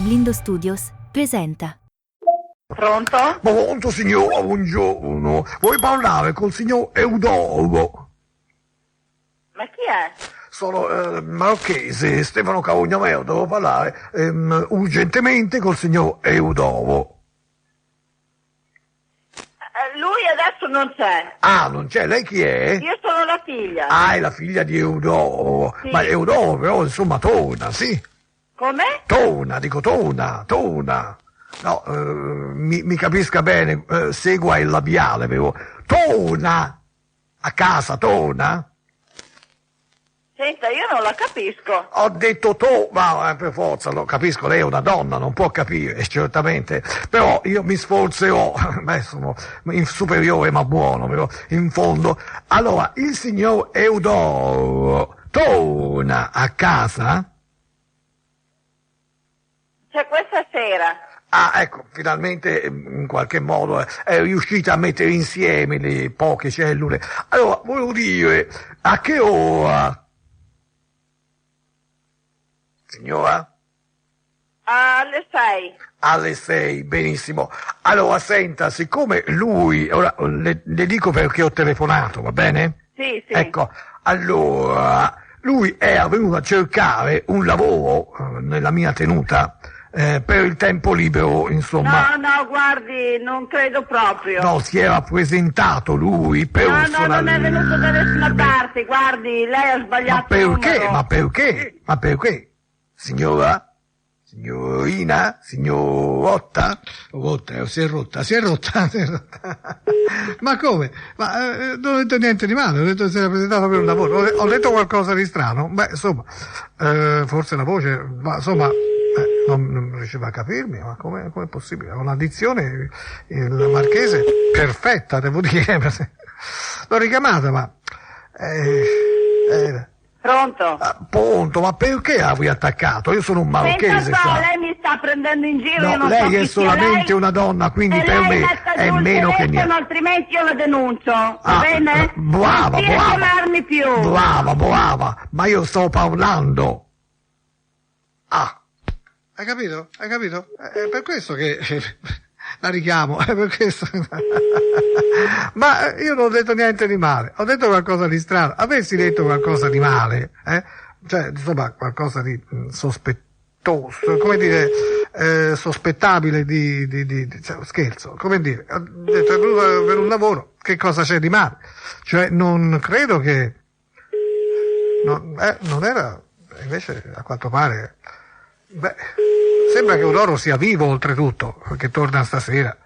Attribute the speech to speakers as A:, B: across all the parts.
A: Lindo Studios presenta.
B: Pronto?
C: Pronto signora, buongiorno. Vuoi parlare col signor Eudoro?
B: Ma chi è?
C: Sono marchese, Stefano Carognameo, devo parlare urgentemente col signor Eudoro.
B: Lui adesso non c'è.
C: Ah, non c'è? Lei chi è?
B: Io sono la figlia.
C: Ah, è la figlia di Eudoro.
B: Sì.
C: Ma Eudoro però insomma torna, sì?
B: Come?
C: Torna. No, mi capisca bene, segua il labiale, però. Torna! A casa, torna?
B: Senta, io non la capisco.
C: Ho detto ma per forza, lo capisco, lei è una donna, non può capire, certamente, però io mi sforzerò, sono superiore ma buono, però, in fondo. Allora, il signor Eudoro torna a casa?
B: Cioè, questa sera.
C: Ah, ecco, finalmente in qualche modo è riuscita a mettere insieme le poche cellule. Allora, volevo dire, a che ora? Signora?
B: Alle 6.
C: Alle 6, benissimo. Allora, senta, siccome lui, ora le dico perché ho telefonato, va bene?
B: Sì.
C: Ecco, allora, lui è venuto a cercare un lavoro nella mia tenuta per il tempo libero, insomma.
B: No, guardi, non credo proprio.
C: No, si era presentato lui personalmente.
B: No, non è venuto da nessuna parte, guardi, lei ha sbagliato il numero.
C: Ma perché? Signora? Signorina? Signorotta? Si è rotta. Ma come? Ma non ho detto niente di male, ho detto che si era presentato per un lavoro. Ho detto qualcosa di strano? Beh, insomma, forse la voce, ma insomma, non riusciva a capirmi, ma come è possibile? Ho una dizione, il marchese, perfetta, devo dire. L'ho richiamata, ma...
B: Pronto?
C: Pronto, ma perché ha riattaccato? Io sono un marchese.
B: Lei mi sta prendendo in giro.
C: No,
B: io non
C: lei
B: so
C: è solamente una donna, quindi per me è meno che niente.
B: Altrimenti io la denuncio, va bene?
C: Brava.
B: Non chiamarmi più.
C: Brava, ma io sto parlando. Ah, hai capito? È per questo che la richiamo, è per questo. Ma io non ho detto niente di male, ho detto qualcosa di strano. Avessi detto qualcosa di male, cioè insomma qualcosa di sospettoso, come dire, sospettabile cioè, scherzo, come dire, ho detto è venuto per un lavoro, che cosa c'è di male? Cioè non credo che non era, invece a quanto pare, sembra che Eudoro sia vivo oltretutto, che torna stasera,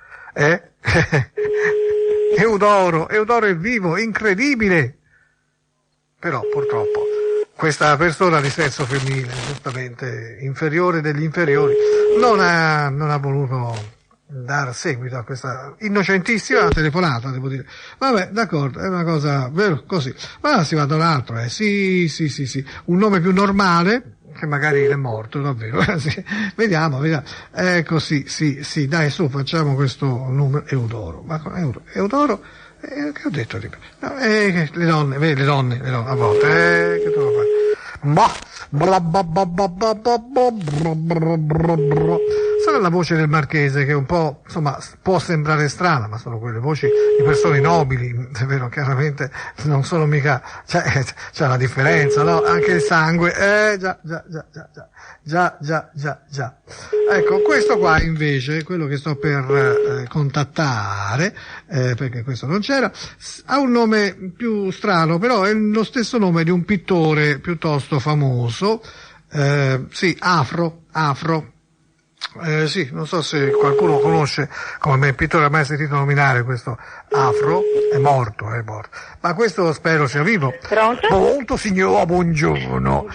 C: Eudoro è vivo, incredibile! Però purtroppo questa persona di sesso femminile, giustamente inferiore degli inferiori, non ha voluto dar seguito a questa innocentissima telefonata, devo dire. Vabbè, d'accordo, è una cosa, vero, così. Ma si va da un altro, sì, un nome più normale, che magari è morto, davvero. Sì. Vediamo. Così, sì, dai, su, facciamo questo numero Eudoro. Ma Eudoro, che ho detto? No, le donne, a volte, che devo fare? Sarà la voce del marchese che un po', insomma, può sembrare strana, ma sono quelle voci di persone nobili, è vero, chiaramente non sono mica, c'è una differenza, no? Anche il sangue, già. Ecco, questo qua invece, quello che sto per contattare, perché questo non c'era, ha un nome più strano, però è lo stesso nome di un pittore piuttosto famoso, sì, Afro. Sì, non so se qualcuno conosce come me il pittore, ha mai sentito nominare questo Afro, è morto. Ma questo spero sia vivo. Pronto signora, buongiorno.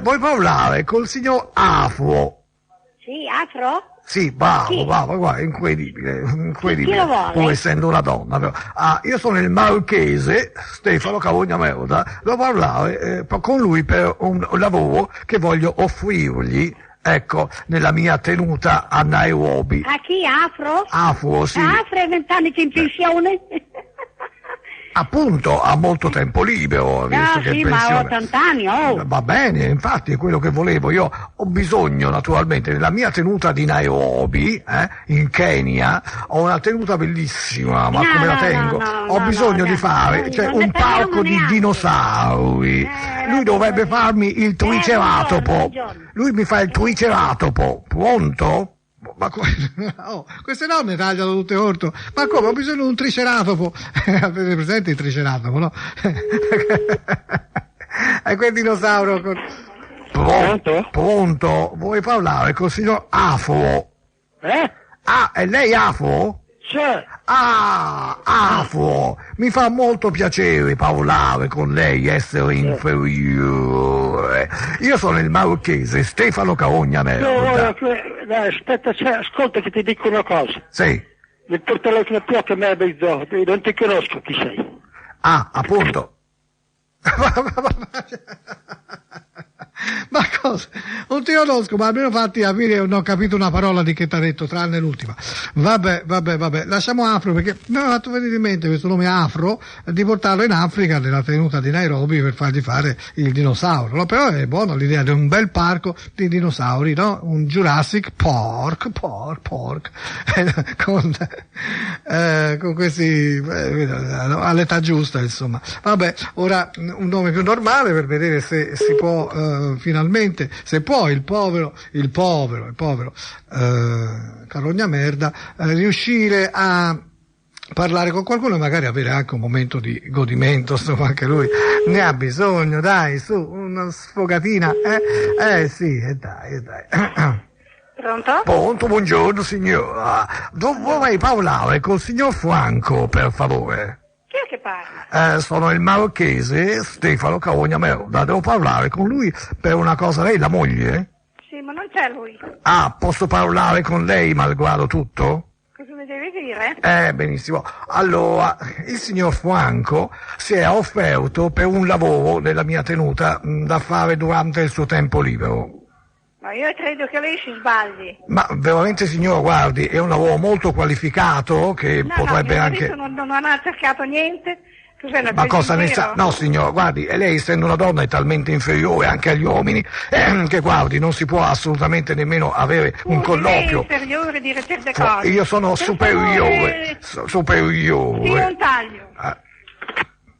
C: Vuoi parlare col signor Afro?
B: Sì, Afro?
C: Sì, bravo, guarda, incredibile,
B: Chi lo vuole?
C: pur essendo una donna. Però. Io sono il marchese Stefano Carognameo, devo parlare con lui per un lavoro che voglio offrirgli. Ecco, nella mia tenuta a Nairobi.
B: A chi? Afro?
C: Afro, sì.
B: Afro è 20 anni che in pensione?
C: appunto ha molto tempo libero, visto che è
B: sì,
C: in
B: ma ho
C: pensione.
B: 80 anni, oh.
C: Va bene, infatti è quello che volevo. Io ho bisogno, naturalmente, nella mia tenuta di Nairobi, in Kenya, ho una tenuta bellissima, ma
B: No,
C: come la
B: no,
C: tengo?
B: no,
C: Ho
B: no,
C: bisogno
B: no,
C: di fare,
B: no,
C: cioè,
B: non ne
C: un
B: parliamo
C: parco di
B: neanche.
C: dinosauri. Lui dovrebbe farmi il triceratopo.
B: buongiorno.
C: Lui mi fa il triceratopo. Pronto? Ma oh, queste donne tagliano tutte orto. Ma come? Ho bisogno di un triceratopo. Avete presente il triceratopo, no? È quel dinosauro con...
D: Pronto?
C: Pronto? Vuoi parlare col signor Afro? Ah, è lei Afro?
D: Sì.
C: Ah, Afro, mi fa molto piacere parlare con lei, essere inferiore. Io sono il marocchese Stefano Carogna Merda.
D: Dai, aspetta, ascolta che ti dico una cosa.
C: Sì.
D: Il tuo telefono più che me non ti conosco chi sei.
C: Ah, appunto. Ma cosa? Non ti conosco, ma almeno fatti capire, non ho capito una parola di che ti ha detto, tranne l'ultima. Vabbè, lasciamo Afro, perché mi ha fatto venire in mente questo nome Afro, di portarlo in Africa, nella tenuta di Nairobi, per fargli fare il dinosauro, no? Però è buona l'idea di un bel parco di dinosauri, no? Un Jurassic Park, con questi, all'età giusta, insomma. Vabbè, ora un nome più normale per vedere se si può finalmente, se può il povero Carogna Merda riuscire a parlare con qualcuno e magari avere anche un momento di godimento, insomma, anche lui ne ha bisogno, dai, su, una sfogatina, sì, dai.
B: Pronto?
C: Pronto, buongiorno signora, vorrei parlare col signor Franco, per favore.
B: Chi è che parla?
C: Sono il marocchese Stefano Carogna Merda, devo parlare con lui per una cosa. Lei è la moglie?
B: Sì, ma non c'è lui.
C: Ah, posso parlare con lei malgrado tutto?
B: Cosa mi devi dire?
C: Benissimo. Allora, il signor Franco si è offerto per un lavoro nella mia tenuta da fare durante il suo tempo libero.
B: Ma io credo che lei si sbagli.
C: Ma veramente signora, guardi, è un lavoro molto qualificato che potrebbe
B: mio
C: anche...
B: marito non ha cercato niente. Cos'è, una
C: Ma cosa ne
B: presa
C: sa?
B: in giro?
C: No signor, guardi, e lei essendo una donna è talmente inferiore anche agli uomini che guardi, non si può assolutamente nemmeno avere un colloquio.
B: Lei è inferiore a dire certe cose.
C: Io sono
B: Per
C: superiore,
B: favore,
C: superiore.
B: Sì, un taglio.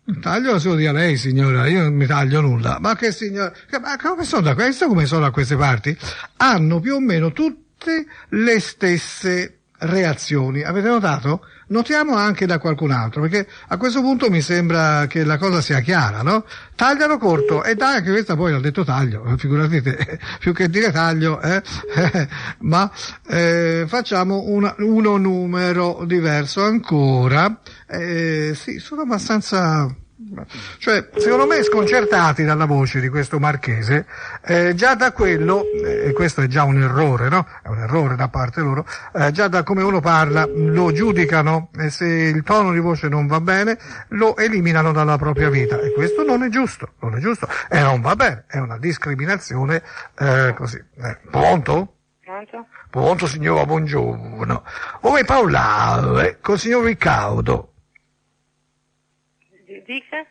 C: Un taglio se lo dia lei signora, io non mi taglio nulla. Ma che signora, ma come sono da questo, come sono da queste parti? Hanno più o meno tutte le stesse reazioni, avete notato? Notiamo anche da qualcun altro, perché a questo punto mi sembra che la cosa sia chiara, no? Tagliano corto, e dai, anche questa poi l'ha detto taglio, figurati più che dire taglio, ma facciamo uno numero diverso ancora, sì, sono abbastanza... Cioè, secondo me sconcertati dalla voce di questo marchese, già da quello, e questo è già un errore, no? È un errore da parte loro, già da come uno parla lo giudicano, e se il tono di voce non va bene lo eliminano dalla propria vita, e questo non è giusto, e non va bene, è una discriminazione così. Pronto?
B: Pronto?
C: Pronto signora, buongiorno. Vorrei parlare col signor Riccardo.
B: Dica?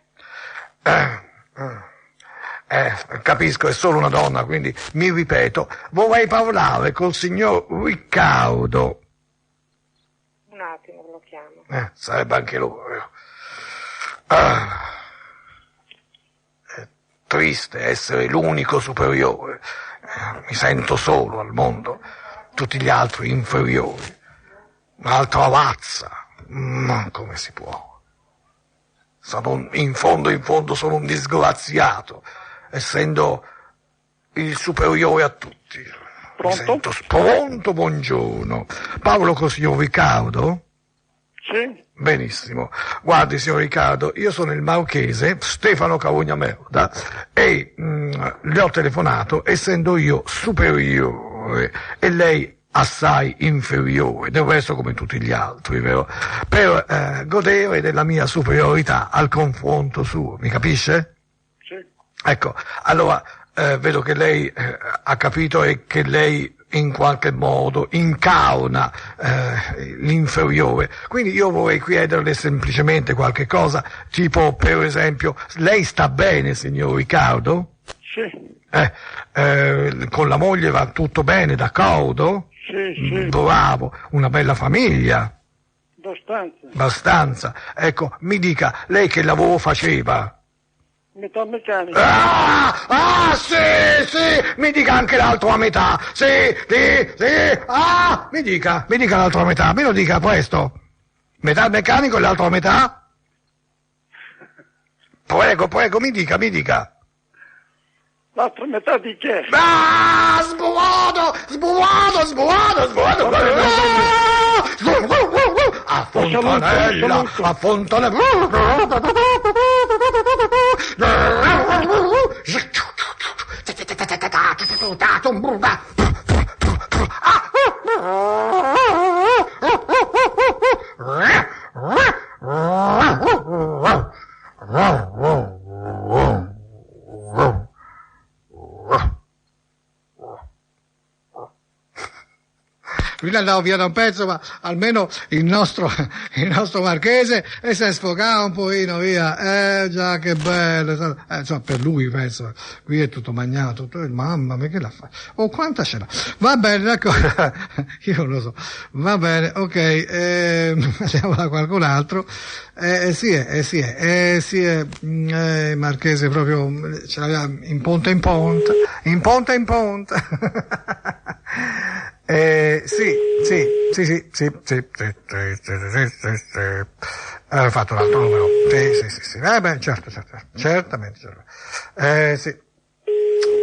C: Capisco, è solo una donna, quindi mi ripeto, vorrei parlare col signor Riccardo.
B: Un attimo, lo chiamo.
C: Sarebbe anche loro. È triste essere l'unico superiore. Mi sento solo al mondo, tutti gli altri inferiori. Un'altra razza. Ma come si può? In fondo sono un disgraziato, essendo il superiore a tutti.
D: Pronto?
C: Pronto, buongiorno. Parlo col signor Riccardo?
D: Sì.
C: Benissimo. Guardi, signor Riccardo, io sono il marocchese Stefano Carogna Merda e le ho telefonato essendo io superiore e lei assai inferiore, del resto come tutti gli altri, vero? Per godere della mia superiorità al confronto suo, mi capisce?
D: Sì.
C: Ecco, allora vedo che lei ha capito e che lei in qualche modo incauna l'inferiore. Quindi io vorrei chiederle semplicemente qualche cosa, tipo per esempio, lei sta bene, signor Riccardo?
D: Sì,
C: Con la moglie va tutto bene, d'accordo?
D: sì,
C: Bravo, una bella famiglia.
D: abbastanza.
C: Abbastanza. Ecco, mi dica, lei che lavoro faceva?
D: Metà meccanica.
C: Sì, mi dica anche l'altra metà, sì, mi dica l'altra metà, me lo dica presto. Metà meccanico e l'altra metà? Prego, mi dica.
D: L'altra metà di che?
C: Sbuono! A Fontanella! Qui andavo via da un pezzo, ma almeno il nostro Marchese e si è sfogato un pochino via. Già, che bello. Insomma, per lui penso, qui è tutto magnato, mamma mia, che la fa? Oh, quanta ce l'ha? Va bene, d'accordo. Io non lo so. Va bene, ok, andiamo da qualcun altro. Marchese proprio, ce l'aveva in ponta. Sì. Avevo fatto un altro numero. Sì. Beh, certo. Certamente. Sì.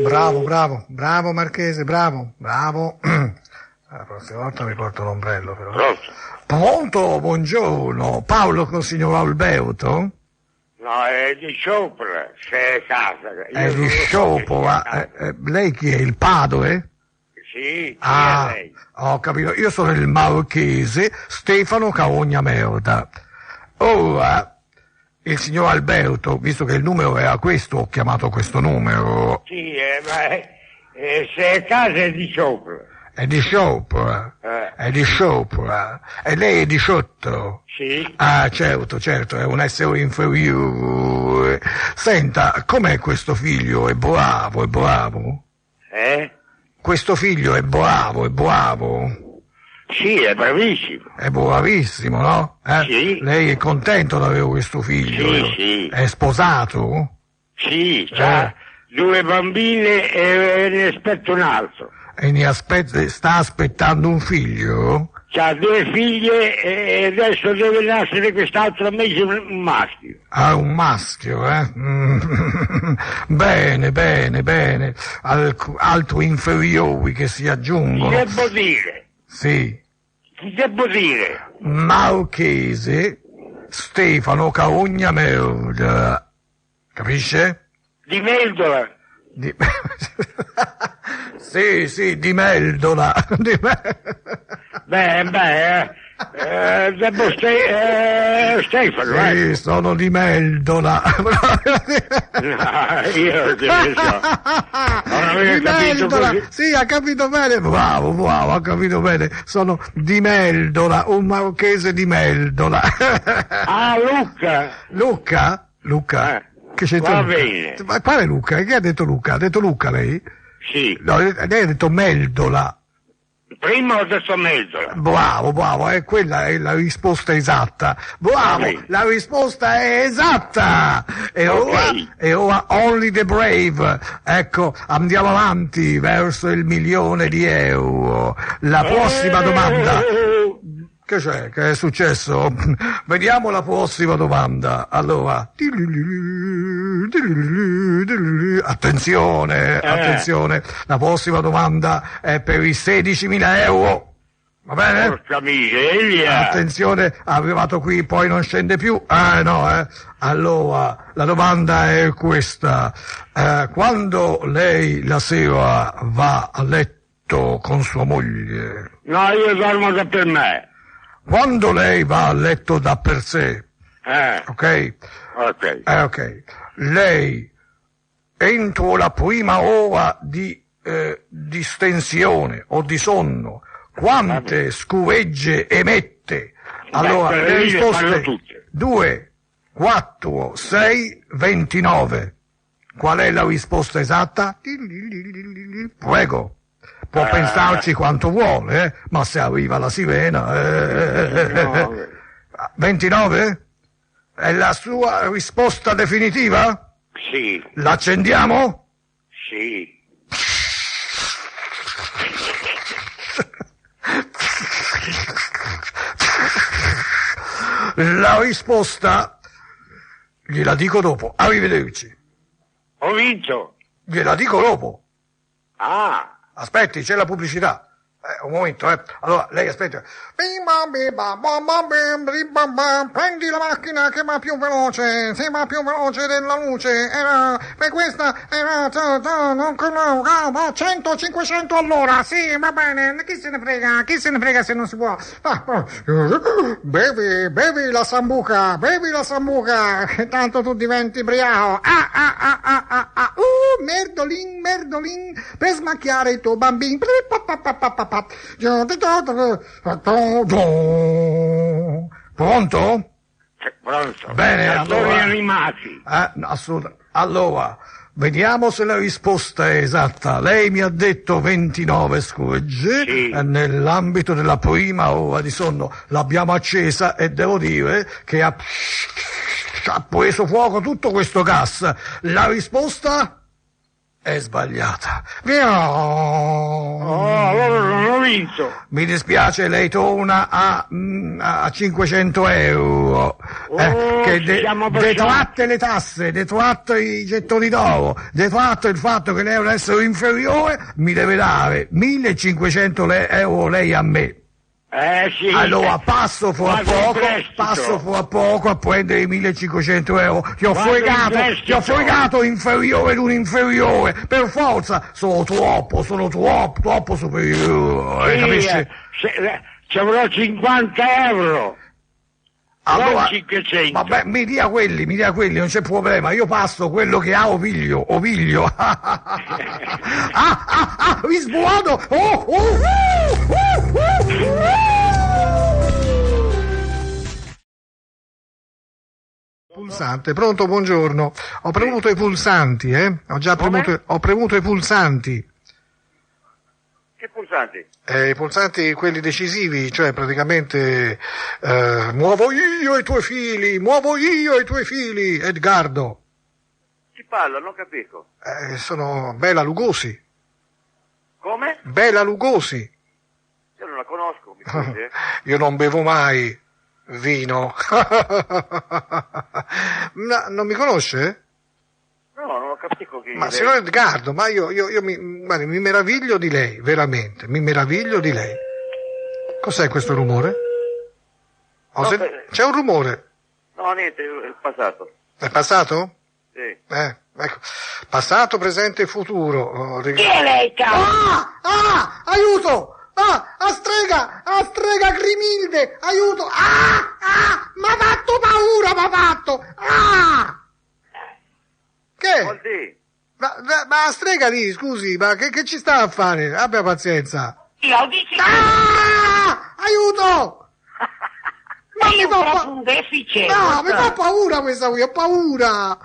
C: Bravo Marchese, bravo. La prossima volta mi porto l'ombrello, però. Pronto, buongiorno. Paolo con il signor Alberto?
D: No, è di sopra, se è casa.
C: È di sopra. Lei chi è? Il padre?
D: Sì,
C: Lei. Ho capito. Io sono il marchese Stefano Carogna Merda. Ora, il signor Alberto, visto che il numero era questo, ho chiamato questo numero.
D: Sì, ma se è casa è di sopra.
C: È di sopra? È di sopra? E lei è di sotto?
D: Sì.
C: Ah, certo, è un essere inferiore. Senta, com'è questo figlio? È bravo? Questo figlio è bravo?
D: Sì, è bravissimo.
C: È bravissimo, no?
D: Sì.
C: Lei è contento di avere questo figlio?
D: Sì.
C: È sposato?
D: Sì, c'ha 2 bambine e ne aspetta un altro.
C: E sta aspettando un figlio?
D: C'ha 2 figlie e adesso deve nascere quest'altro mese un maschio.
C: Ah, un maschio, Bene. Altri inferiori che si aggiungono.
D: Ti devo dire.
C: Sì.
D: Ti devo dire.
C: Marchese Stefano Carogna Merda. Capisce?
D: Di Meldola.
C: Sì, di Meldola.
D: Devo Stefano,
C: Sì, sono di Meldola.
D: Io che ne so. Non avevo
C: Di
D: capito
C: Meldola.
D: così.
C: Sì, ha capito bene. Bravo, ha capito bene. Sono di Meldola, un marchese di Meldola.
D: Ah, Luca.
C: Luca? Che c'entra?
D: Va
C: Luca?
D: bene.
C: Ma quale Luca? Che ha detto Luca? Ha detto Luca lei?
D: Sì.
C: No, lei ha detto Meldola.
D: Prima ho detto Meldola.
C: Bravo, quella è la risposta esatta. Bravo,
D: Ok.
C: la risposta è esatta. E ora only the brave. Ecco, andiamo avanti verso il 1.000.000 di euro. La prossima domanda. Che c'è? Che è successo? Vediamo la prossima domanda. Allora. Attenzione. La prossima domanda è per i 16.000 euro. Va bene?
D: Porca miseria.
C: Attenzione, arrivato qui poi non scende più. Allora, la domanda è questa. Quando lei la sera va a letto con sua moglie?
D: No, io dormo da per me.
C: Quando lei va a letto da per sé, ok?
D: Ok.
C: Ok. Lei, entro la prima ora di distensione o di sonno, quante scuvegge emette? Allora, le risposte 2, 4, 6, 29. Qual è la risposta esatta? Prego. Può pensarci quanto vuole, ma se arriva la sirena... 29? È la sua risposta definitiva?
D: Sì.
C: L'accendiamo?
D: Sì.
C: La risposta gliela dico dopo. Arrivederci.
D: Ho vinto.
C: Gliela dico dopo.
D: Ah.
C: Aspetti, c'è la pubblicità. Un momento, Allora, lei aspetta. Prendi la macchina che va più veloce, se va più veloce della luce. Per questa era 100-500 all'ora. Sì, va bene. Chi se ne frega se non si può. Bevi la sambuca, tanto tu diventi briaco. Merdolin, per smacchiare il tuo bambino. Pronto?
D: Pronto.
C: Bene, allora.
D: Animati.
C: Assolutamente. Allora, vediamo se la risposta è esatta. Lei mi ha detto 29 scugge,
D: sì.
C: Nell'ambito della prima ora di sonno l'abbiamo accesa e devo dire che ha preso fuoco tutto questo gas. La risposta è sbagliata.
D: Allora non ho vinto.
C: Mi dispiace, lei torna a 500 euro. Detratte le tasse, detratto i gettoni d'oro, detratto il fatto che lei è un essere inferiore, mi deve dare 1500 euro lei a me.
D: Sì.
C: Allora passo fra poco a prendere i 1500 euro. Ti ho fregato inferiore l'un inferiore. Per forza, sono troppo superiore, capisci?
D: Ci avrò 50 euro.
C: Allora,
D: 500.
C: vabbè, mi dia quelli, non c'è problema. Io passo quello che ha o piglio. Mi sbuono. Pulsante, pronto, buongiorno. Ho premuto i pulsanti, Ho già premuto i pulsanti.
E: Che pulsanti?
C: I pulsanti, quelli decisivi, cioè praticamente muovo io i tuoi fili, Edgardo.
E: Chi parla? Non capisco.
C: Sono Bela Lugosi.
E: Come?
C: Bela Lugosi.
E: Io non la conosco, mi scusi.
C: Io non bevo mai vino. No, non mi conosce?
E: No, non capisco chi.
C: Ma signor Edgardo, ma io guardi, mi meraviglio di lei, veramente, mi meraviglio di lei. Cos'è questo rumore? C'è un rumore.
E: No, niente, è passato.
C: È passato?
E: Sì.
C: Ecco. Passato, presente e futuro.
B: Chi è lei, cavolo?
C: Aiuto! A strega Grimilde, aiuto! M'ha fatto paura, Che?
E: Vuol dire?
C: Ma a strega lì, scusi, ma che ci sta a fare? Abbia pazienza.
B: Io dici
C: Aiuto!
B: sei un deficit.
C: No, mi fa paura questa qui, ho paura.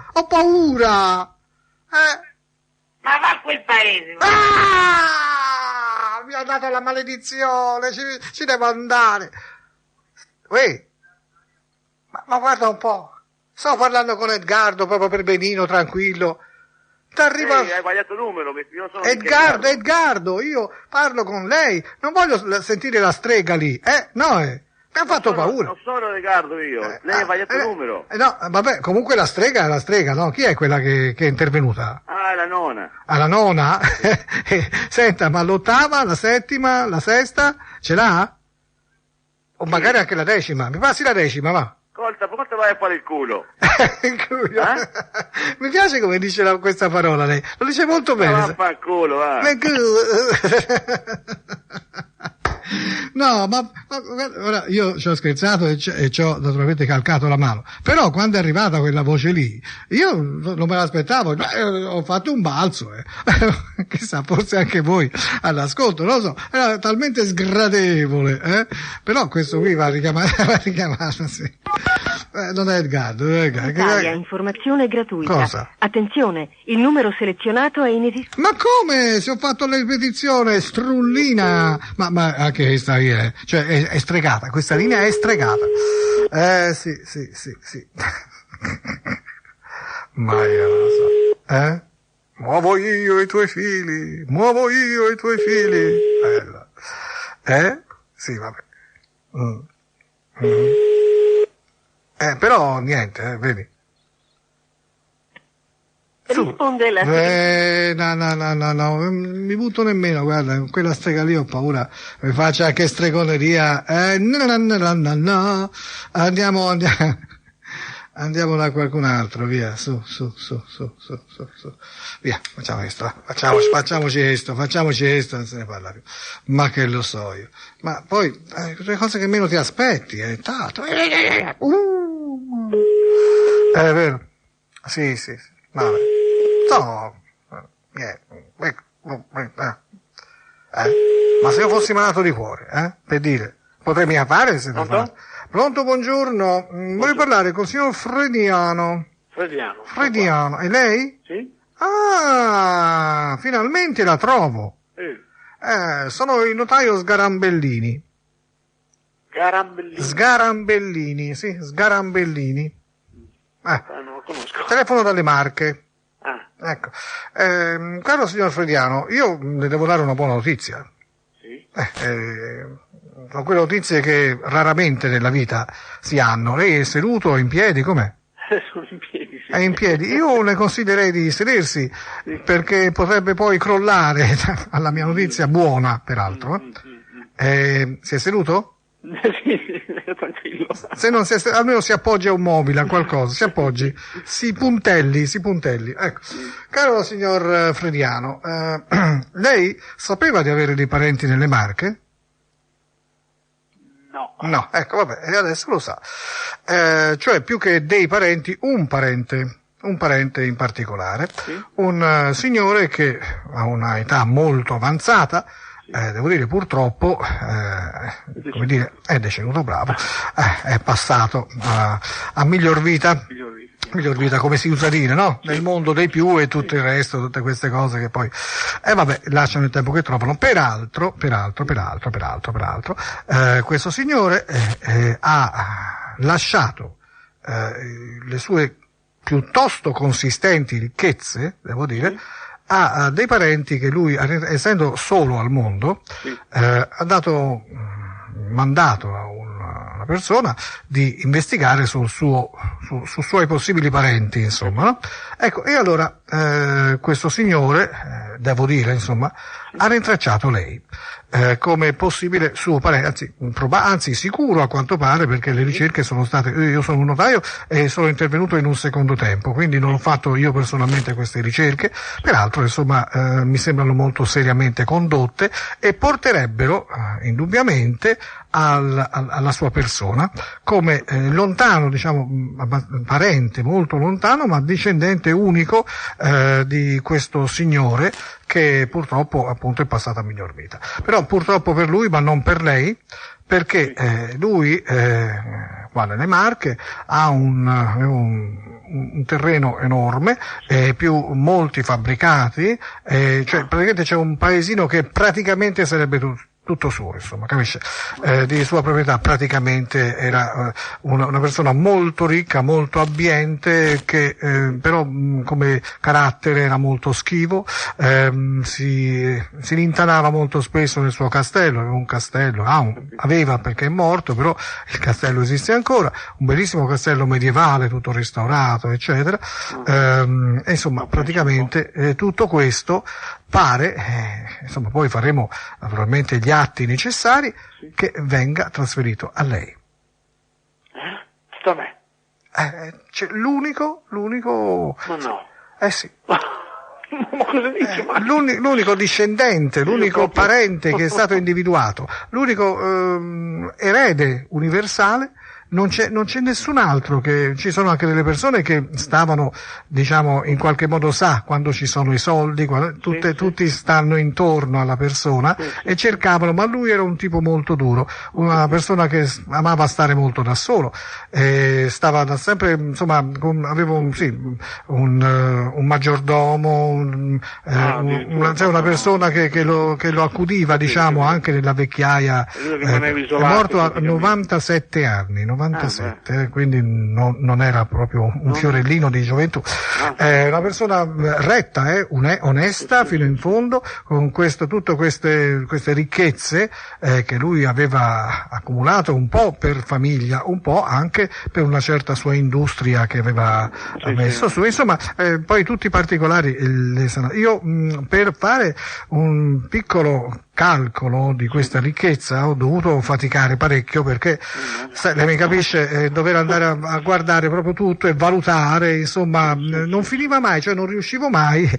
B: Ma va a quel paese.
C: Mi ha dato la maledizione, ci devo andare. Uè, ma guarda un po', sto parlando con Edgardo proprio per benino, tranquillo. T'arriva...
E: Hai sbagliato numero, io sono
C: Edgardo, io parlo con lei, non voglio sentire la strega lì, no, mi ha fatto paura.
E: Non sono Edgardo io, lei ha sbagliato numero.
C: No, vabbè, comunque la strega è la strega, no? Chi è quella che è intervenuta?
E: Ah, la nona.
C: La nona? Senta, ma l'ottava, la settima, la sesta, ce l'ha? O magari anche la decima? Mi passi la decima, va.
E: Ascolta, quanto vai a fare il culo?
C: Mi piace come dice questa parola lei, lo dice molto bene.
E: Va a culo, va.
C: No, ma ora io ci ho scherzato e ci ho naturalmente calcato la mano, però quando è arrivata quella voce lì, io non me l'aspettavo, ho fatto un balzo, chissà, forse anche voi all'ascolto, non lo so, era talmente sgradevole, però questo qui va richiamato, sì. Non è Edgardo,
F: Italia, informazione gratuita.
C: Cosa?
F: Attenzione, il numero selezionato è inesistente.
C: Ma come? Se ho fatto la ripetizione, strullina! Ma anche questa linea, cioè è stregata, questa linea è stregata. Sì. Ma io non lo so. Muovo io i tuoi fili. Sì, vabbè. Però niente, vedi.
F: Risponde la
C: No, mi butto nemmeno, guarda, quella strega lì ho paura, mi faccia anche stregoneria, no, andiamo da qualcun altro, via, su, via, facciamoci questo, non se ne parla più, ma che lo so io, ma poi, le cose che meno ti aspetti, tanto, è vero, sì, vabbè. No, ma se io fossi malato di cuore, per dire, potrei mica fare se non fa. Pronto, buongiorno, voglio parlare con il signor Frediano. Frediano, e lei?
D: Sì?
C: Ah, finalmente la trovo. Sono il notaio Sgarambellini. Sgarambellini, sì, Sgarambellini.
D: Non lo conosco.
C: Telefono dalle Marche.
D: Ah,
C: Ecco, caro signor Frediano, io le devo dare una buona notizia.
D: sì?
C: Sono quelle notizie che raramente nella vita si hanno. Lei è seduto o in piedi, com'è?
D: Sono in piedi, sì.
C: È in piedi. Io le consiglierei di sedersi, perché potrebbe poi crollare alla mia notizia buona, peraltro. Si è seduto?
D: Sì, tranquillo.
C: Se non si è almeno si appoggia a un mobile, a qualcosa, si appoggi, si puntelli. Ecco. Caro signor Frediano, lei sapeva di avere dei parenti nelle Marche? No, ecco, vabbè, e adesso lo sa. Cioè, più che dei parenti, un parente in particolare, un signore che ha una età molto avanzata, devo dire purtroppo, come dire, è deceduto, bravo, è passato a miglior vita, come si usa dire, no? Nel mondo dei più e tutto il resto, tutte queste cose che poi, vabbè, lasciano il tempo che trovano. Peraltro, questo signore ha lasciato le sue piuttosto consistenti ricchezze, devo dire, ha dei parenti che lui, essendo solo al mondo, ha dato mandato a una persona di investigare su suoi possibili parenti, insomma, no? Ecco, e allora questo signore, devo dire, insomma, ha rintracciato lei come possibile suo parente, anzi sicuro a quanto pare, perché le ricerche sono state, io sono un notaio e sono intervenuto in un secondo tempo, quindi non ho fatto io personalmente queste ricerche, peraltro insomma mi sembrano molto seriamente condotte e porterebbero indubbiamente alla sua persona come lontano, diciamo, parente molto lontano, ma discendente unico di questo signore che purtroppo appunto è passato a miglior vita. Però purtroppo per lui, ma non per lei, perché lui qua nelle Marche ha un terreno enorme, più molti fabbricati, cioè praticamente c'è un paesino che praticamente sarebbe tutto suo, insomma, capisce? Di sua proprietà, praticamente era una persona molto ricca, molto abbiente, che però come carattere era molto schivo, si rintanava molto spesso nel suo castello, aveva un castello, aveva perché è morto, però il castello esiste ancora, un bellissimo castello medievale, tutto restaurato, eccetera, e insomma, praticamente tutto questo pare, insomma, poi faremo naturalmente gli atti necessari, che venga trasferito a lei.
D: Dov'è?
C: C'è l'unico...
D: Ma no.
C: Sì.
G: Ma cosa dice?
C: L'unico discendente, l'unico parente che è stato individuato, l'unico erede universale. Non c'è nessun altro, che ci sono anche delle persone che stavano, diciamo, in qualche modo quando ci sono i soldi, tutti stanno intorno alla persona e cercavano, ma lui era un tipo molto duro, una persona che amava stare molto da solo, stava da sempre, insomma, aveva un maggiordomo, una persona che lo accudiva, diciamo, anche nella vecchiaia. È morto a 97 anni. 97, quindi non era proprio un fiorellino di gioventù, una persona retta, onesta fino in fondo, con tutte queste ricchezze che lui aveva accumulato, un po' per famiglia, un po' anche per una certa sua industria che aveva messo su, insomma, poi tutti i particolari io per fare un piccolo calcolo di questa ricchezza ho dovuto faticare parecchio, perché lei mi capisce, dover andare a guardare proprio tutto e valutare, insomma, non finiva mai, cioè non riuscivo mai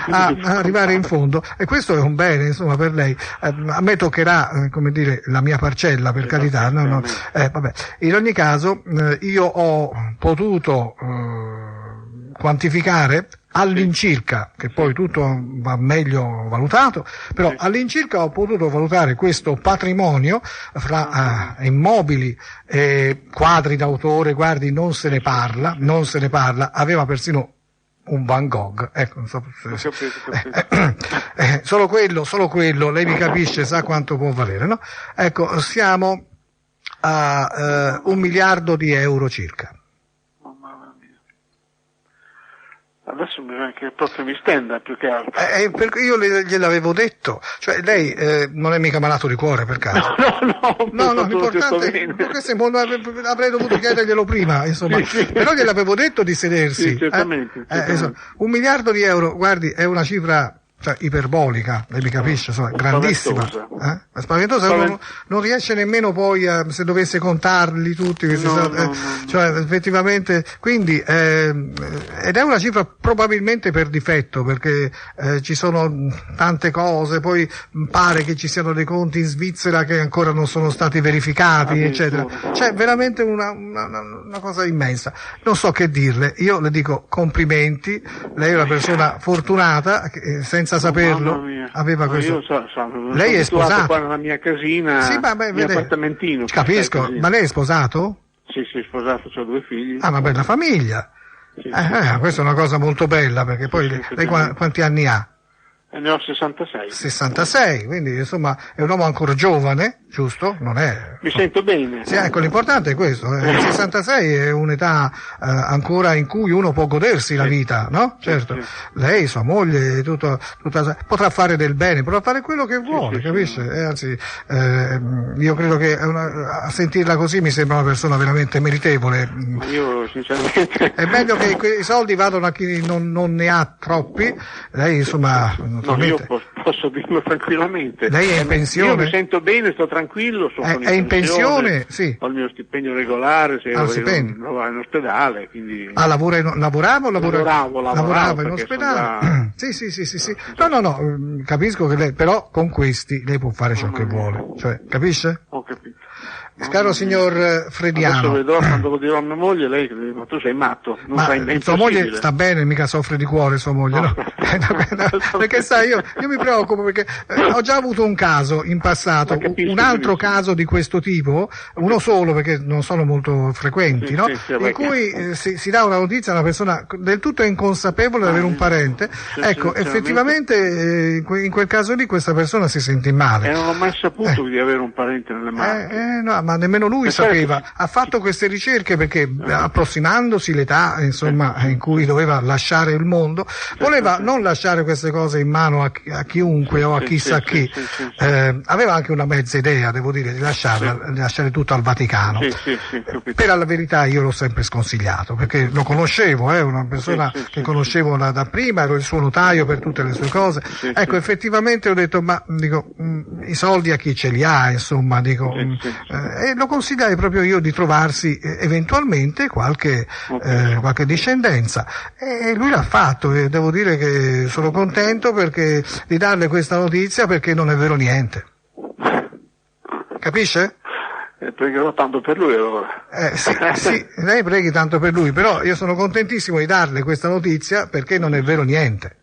C: a arrivare in fondo, e questo è un bene, insomma, per lei. A me toccherà, come dire, la mia parcella, per carità, vabbè. In ogni caso io ho potuto quantificare all'incirca, che poi tutto va meglio valutato, però all'incirca ho potuto valutare questo patrimonio fra immobili, quadri d'autore, guardi, non se ne parla, aveva persino un Van Gogh, ecco, non so, solo quello, lei mi capisce, sa quanto può valere, no? Ecco, siamo a 1 miliardo di euro circa.
G: Adesso che proprio mi stenda più che altro.
C: Perché io gliel'avevo detto, cioè lei non è mica malato di cuore per caso? No, l'importante, avrei dovuto chiederglielo prima, insomma, però gliel'avevo detto di sedersi.
G: Sì, certamente.
C: 1 miliardo di euro, guardi, è una cifra, cioè, iperbolica, lei mi capisce, insomma, grandissima, spaventosa, non riesce nemmeno poi se dovesse contarli tutti, cioè effettivamente, quindi ed è una cifra probabilmente per difetto, perché ci sono tante cose, poi pare che ci siano dei conti in Svizzera che ancora non sono stati verificati, eccetera, cioè veramente una cosa immensa, non so che dirle, io le dico complimenti, lei è una persona fortunata, senza saperlo aveva questo. Lei è sposato?
G: Qua nella mia casina, mio appartamentino.
C: Capisco, ma lei è sposato?
G: Sì, sposato, ho 2 figli.
C: Ah, ma bella famiglia.
G: Sì.
C: Questa è una cosa molto bella, perché poi lei quanti anni ha?
G: Ne ho 66.
C: 66, quindi insomma è un uomo ancora giovane, giusto? Non è...
G: Mi sento bene.
C: Sì, ecco, l'importante è questo. Il 66 è un'età ancora in cui uno può godersi la vita, no? Certo. Lei, sua moglie, potrà fare del bene, potrà fare quello che vuole, capisce? Anzi, io credo che a sentirla così mi sembra una persona veramente meritevole.
G: Ma io sinceramente...
C: È meglio che i soldi vadano a chi non ne ha troppi. Lei, insomma...
G: No, io posso dirlo tranquillamente.
C: Lei è in pensione?
G: Io mi sento bene, sto tranquillo,
C: è in pensione? Sì.
G: Ho il mio stipendio regolare, se io in ospedale, quindi...
C: Lavorava in ospedale?
G: Già...
C: Sì. No, capisco che lei, però con questi lei può fare ciò che vuole, cioè, capisce?
G: Ho capito.
C: Caro signor Frediano.
G: Adesso vedrò, quando lo dirò a mia moglie, lei, ma tu sei matto, non sai niente.
C: Sua moglie sta bene, mica soffre di cuore sua moglie, no? Perché sai, io mi preoccupo, perché ho già avuto un caso in passato, un altro caso di questo tipo, uno solo, perché non sono molto frequenti, no? In cui si dà una notizia a una persona del tutto inconsapevole di avere un parente, ecco, effettivamente in quel caso lì questa persona si sente male.
G: E non ho mai saputo di avere un parente nelle mani.
C: No, ma nemmeno lui sapeva, ha fatto queste ricerche perché approssimandosi l'età, insomma, in cui doveva lasciare il mondo, voleva non lasciare queste cose in mano a chiunque o a chissà chi, aveva anche una mezza idea, devo dire, di lasciare tutto al Vaticano. Per la verità io l'ho sempre sconsigliato, perché lo conoscevo, una persona che conoscevo da prima, ero il suo notaio per tutte le sue cose, ecco, effettivamente ho detto, ma dico, i soldi a chi ce li ha, insomma, dico, e lo consigliai proprio io di trovarsi eventualmente qualche discendenza, e lui l'ha fatto, e devo dire che sono contento di darle questa notizia perché non è vero niente. Capisce?
G: Pregherò tanto per lui allora.
C: Sì, lei preghi tanto per lui, però io sono contentissimo di darle questa notizia perché non è vero niente.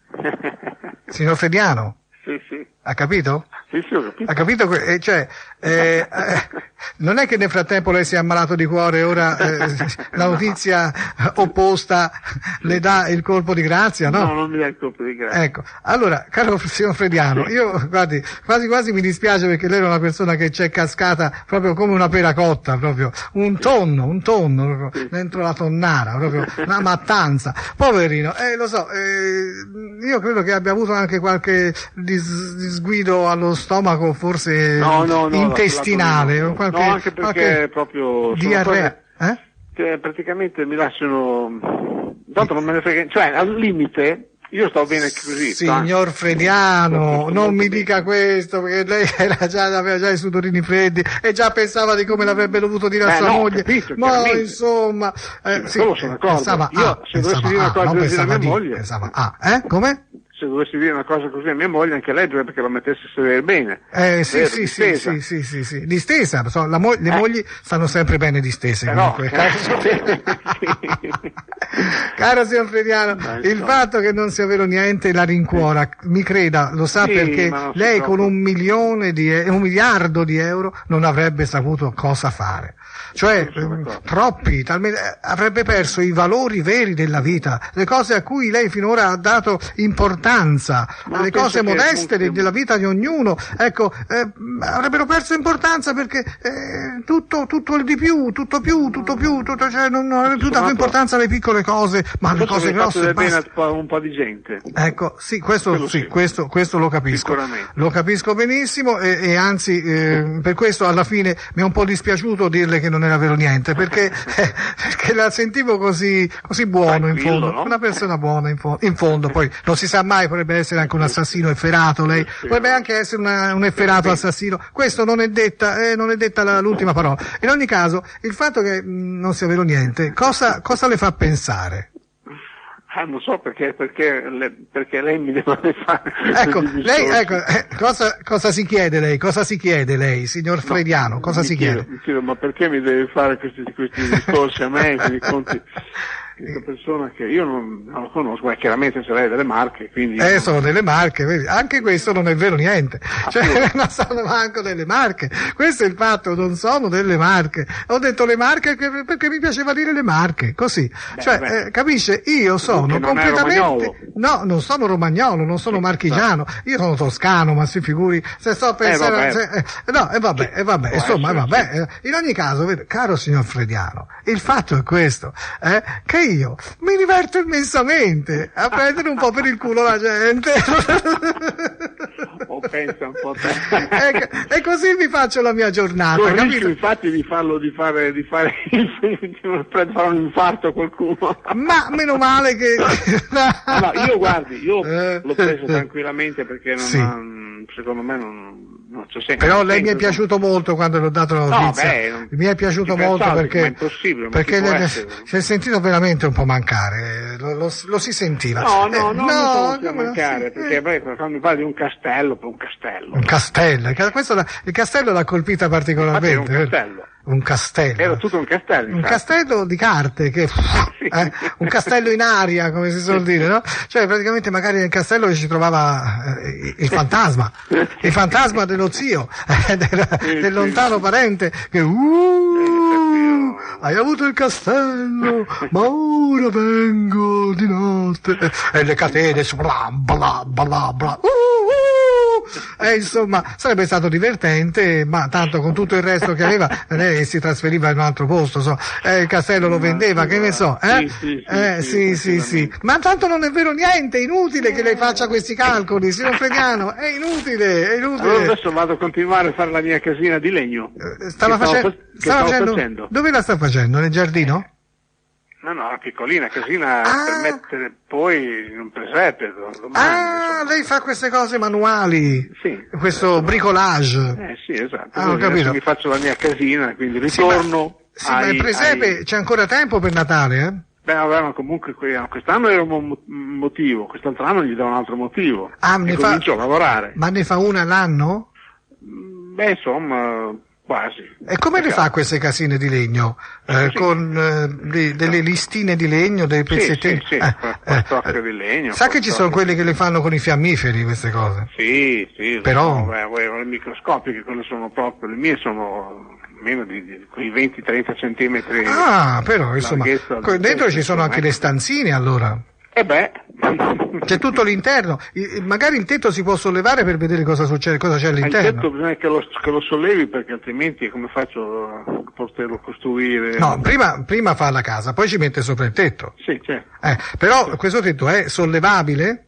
C: Signor Frediano?
G: Sì.
C: Ha capito?
G: Sì, ho capito.
C: Ha capito? Non è che nel frattempo lei si è ammalato di cuore e ora la notizia opposta le dà il colpo di grazia, no?
G: No, non mi dà il colpo di grazia.
C: Ecco, allora, caro signor Frediano, io, guardi, quasi mi dispiace perché lei è una persona che c'è cascata proprio come una pera cotta, proprio un tonno, proprio, dentro la tonnara, proprio una mattanza. Poverino, lo so, io credo che abbia avuto anche qualche disguido allo stomaco, forse intestinale, o qualche,
G: no, anche perché proprio
C: diarrea,
G: che praticamente mi lasciano, tanto non me ne frega, cioè al limite io sto bene così.
C: Signor Frediano, non mi dica questo, perché lei aveva già i sudorini freddi e già pensava di come l'avrebbe dovuto dire a sua moglie.
G: Capito,
C: ma insomma,
G: sono d'accordo. Io se dovessi dire una cosa così a mia moglie,
C: come?
G: Se dovessi dire una cosa così a mia moglie, anche lei dovrebbe che la mettesse a sedere bene.
C: Sì. Distesa, le mogli stanno sempre bene distese. Comunque. Caro signor Frediano, il fatto che non sia vero niente la rincuora, mi creda, lo sa perché lei con un miliardo di euro non avrebbe saputo cosa fare. Cioè, troppi, avrebbe perso i valori veri della vita, le cose a cui lei finora ha dato importanza, le cose modeste della vita di ognuno, ecco, avrebbero perso importanza perché tutto il di più, cioè non avrebbe più dato importanza alle piccole cose, ma alle cose grosse
G: bene a un po' di gente.
C: Ecco, questo lo capisco. Lo capisco benissimo e anzi per questo alla fine mi è un po' dispiaciuto dirle che non era vero niente, perché la sentivo così buono in fondo, no? Una persona buona in fondo, poi non si sa mai, potrebbe essere anche un assassino efferato, lei potrebbe anche essere un efferato assassino, questo non è detta l'ultima parola. In ogni caso, il fatto che non sia vero niente, cosa le fa pensare?
G: Non so perché lei mi deve fare.
C: Cosa si chiede lei, signor Frediano? Cosa si chiede?
G: Mi chiedo, ma perché mi deve fare questi discorsi a me, questi conti? Questa persona che io non lo conosco, chiaramente se lei è delle Marche, quindi.
C: Sono delle Marche, vedi? Anche questo non è vero niente. Cioè, non sono manco delle Marche. Questo è il fatto, non sono delle Marche. Ho detto le Marche perché mi piaceva dire le Marche, così. Capisce? Io sono completamente. No, non sono romagnolo, non sono marchigiano. Io sono toscano, ma si figuri, se sto pensando. Vabbè. In ogni caso, caro signor Frediano, il fatto è questo, che io mi diverto immensamente a prendere un po' per il culo la gente.
G: Pensa un po' te.
C: E così mi faccio la mia giornata.
G: Con rischio infatti di fare un infarto a qualcuno.
C: Ma meno male che
G: io l'ho preso tranquillamente perché secondo me non c'è senso.
C: Però lei mi è piaciuto molto quando l'ho dato la notizia. Mi è piaciuto molto perché
G: è impossibile,
C: perché si è sentito veramente un po' mancare, lo si sentiva.
G: No, non si può mancare, perché quando mi parli di un castello.
C: Un castello, il castello l'ha colpita particolarmente. Un castello.
G: Era tutto un castello.
C: Un castello di carte, un castello in aria, come si suol dire, no? Cioè, praticamente magari nel castello ci trovava il fantasma dello zio, del lontano parente, che hai avuto il castello, ma ora vengo di notte. E le catene, bla bla bla. Insomma, sarebbe stato divertente, ma tanto con tutto il resto che aveva, lei si trasferiva in un altro posto, il castello lo vendeva, che ne so, sì. Ma tanto non è vero niente, è inutile che lei faccia questi calcoli, signor Frediano, è inutile.
G: Allora adesso vado a continuare a fare la mia casina di legno.
C: Stava facendo. Dove la sta facendo? Nel giardino?
G: No, una piccolina casina per mettere poi in un presepe.
C: Lei fa queste cose manuali?
G: Sì.
C: Questo bricolage?
G: Sì, esatto.
C: Ho capito.
G: Mi faccio la mia casina, quindi ritorno.
C: Ma il presepe c'è ancora tempo per Natale,
G: Beh, vabbè, ma comunque quest'anno era un motivo, quest'altro anno gli do un altro motivo. E comincio a lavorare.
C: Ma ne fa una all'anno?
G: Beh, insomma, quasi.
C: E come le fa queste casine di legno?
G: Sì.
C: Con delle listine di legno, dei pezzettini?
G: Sì, quattro di legno.
C: Sa che ci sono quelli che le fanno con i fiammiferi, queste cose?
G: Sì,
C: però...
G: le microscopiche, quelle sono proprio, le mie sono meno di quei 20-30 centimetri.
C: Ah, però, insomma, dentro ci sono anche le stanzine, allora. C'è tutto l'interno, magari il tetto si può sollevare per vedere cosa succede, cosa c'è all'interno.
G: Il tetto bisogna che lo sollevi, perché altrimenti come faccio a poterlo costruire?
C: No, prima fa la casa, poi ci mette sopra il tetto.
G: Sì, certo.
C: Però questo tetto è sollevabile?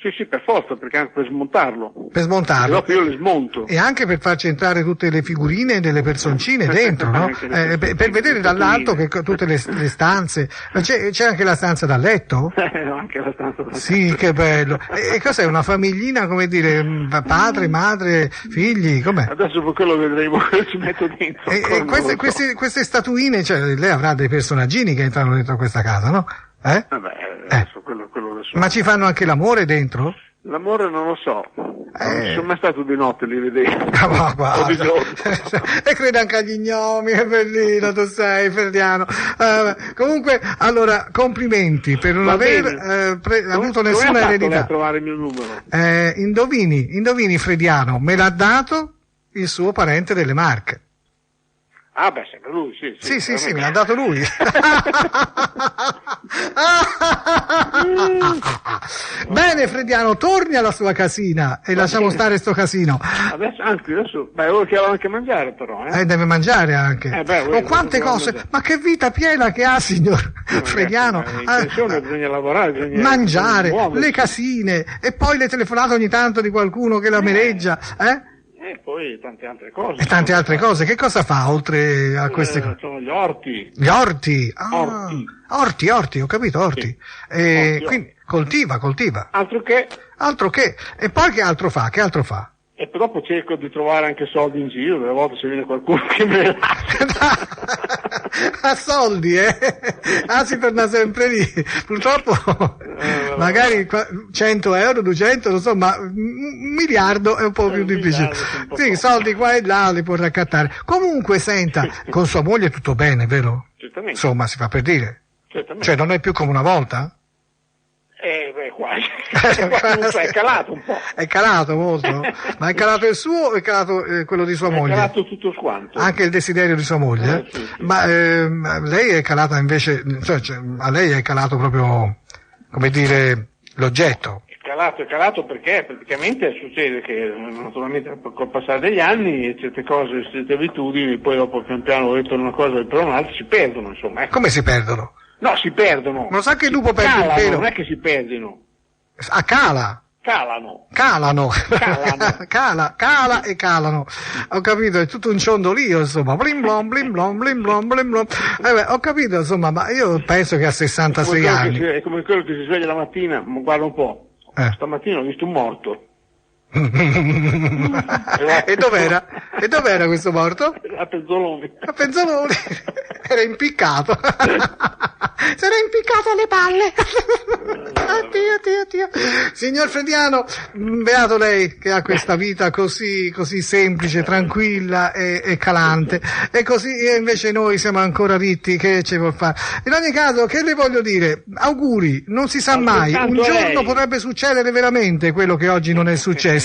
G: Sì, per forza, perché anche per smontarlo.
C: Per smontarlo.
G: Dopo io li smonto.
C: E anche per farci entrare tutte le figurine delle personcine dentro, no? Per vedere dall'alto che tutte le stanze. C'è anche la stanza da letto?
G: Anche la stanza da letto.
C: Sì, che bello. E cos'è? Una famiglina, come dire, padre, madre, figli? Com'è?
G: Adesso per quello vedremo, ci metto dentro.
C: E queste statuine, cioè, lei avrà dei personaggini che entrano dentro questa casa, no?
G: Adesso quello adesso.
C: Ma ci fanno anche l'amore dentro?
G: L'amore non lo so, non sono mai stato di notte li vedevo.
C: Ma di giorno. E credo anche agli gnomi, che bellino tu sei, Ferdiano. Comunque, allora, complimenti per non aver avuto nessuna eredità.
G: A trovare il mio numero?
C: Indovini Frediano, me l'ha dato il suo parente delle Marche.
G: Ah, beh, sempre lui, sì.
C: Sì, me l'ha dato lui. Bene, Frediano, torni alla sua casina e lasciamo stare sto casino.
G: Adesso, ora che anche mangiare, però.
C: Deve mangiare anche. Quante cose, mangiare. Ma che vita piena che ha, signor Frediano.
G: In pensione bisogna lavorare, bisogna
C: mangiare, le casine, e poi le telefonate ogni tanto di qualcuno che la mereggia,
G: E poi tante altre cose.
C: E tante altre cose. Che cosa fa oltre a queste cose?
G: Sono gli orti.
C: Gli orti? Orti, ho capito, orti.
G: Orti.
C: Quindi coltiva.
G: Altro che.
C: E poi che altro fa?
G: E dopo cerco di trovare anche soldi in giro, delle volte se viene qualcuno che me ne lascia.
C: A soldi, si torna sempre lì. Purtroppo, magari 100 euro, 200, non so, ma 1 miliardo è un po' più difficile. Sì, soldi qua e là li può raccattare. Comunque, senta, con sua moglie è tutto bene, vero?
G: Certamente.
C: Insomma, si fa per dire.
G: Certamente.
C: Cioè, non è più come una volta?
G: Quasi. È calato un po'.
C: È calato molto? Ma è calato il suo o è calato quello di sua moglie?
G: È calato tutto quanto.
C: Anche il desiderio di sua moglie?
G: Sì.
C: Ma lei è calata invece, cioè, a lei è calato proprio, come dire, l'oggetto?
G: È calato perché praticamente succede che naturalmente col passare degli anni certe cose, certe abitudini, poi dopo pian piano ritorna una cosa e per un'altra si perdono, insomma.
C: Come si perdono?
G: No, si perdono.
C: Ma lo sa che il lupo perde il pelo?
G: Non è che si perdono.
C: Calano.
G: Calano.
C: Cala e calano. Ho capito, è tutto un ciondolio, insomma. Blim blom, blim blom, blim blom, blim blom. Ho capito, insomma, ma io penso che a 66 anni.
G: È come quello che si sveglia la mattina, ma guarda un po'. Stamattina ho visto un morto.
C: E dov'era questo morto?
G: A Penzoloni.
C: Era impiccato. Si era impiccato alle palle. Oddio. Signor Frediano, beato lei che ha questa vita così semplice, tranquilla e calante. E così invece noi siamo ancora ritti, che ci vuol fare? In ogni caso, che le voglio dire? Auguri, non si sa mai. Un giorno potrebbe succedere veramente quello che oggi non è successo.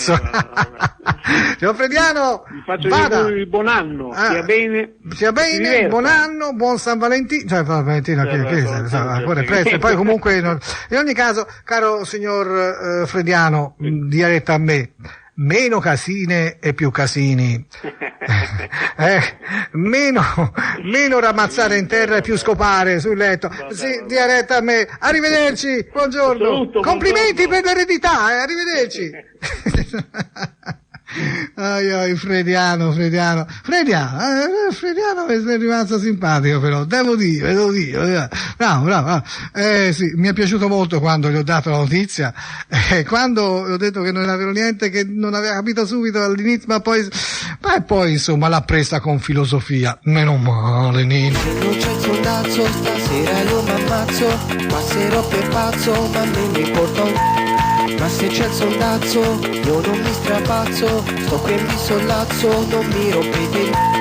C: Signor Frediano,
G: vi faccio il buon anno, sia bene,
C: buon anno, buon San Valentino, cioè Valentino ancora è presto, e poi comunque in ogni caso, caro signor Frediano, dia retta a me, meno casine e più casini. Meno ramazzare in terra e più scopare sul letto. Sì, dia retta a me. Arrivederci, buongiorno.
G: Saluto,
C: complimenti
G: buongiorno.
C: per l'eredità, arrivederci. Frediano mi è rimasto simpatico, però devo dire, bravo. Sì, mi è piaciuto molto quando gli ho dato la notizia, quando gli ho detto che non era vero niente, che non aveva capito subito all'inizio, ma poi Ma poi insomma l'ha presa con filosofia. Meno male, Nino.
H: Se non c'è il sondazzo, stasera io m'ammazzo. Passerò per pazzo, ma non mi importa un ma se c'è il sondazzo, io non mi strapazzo. Sto qui e mi sollazzo, non mi rompete il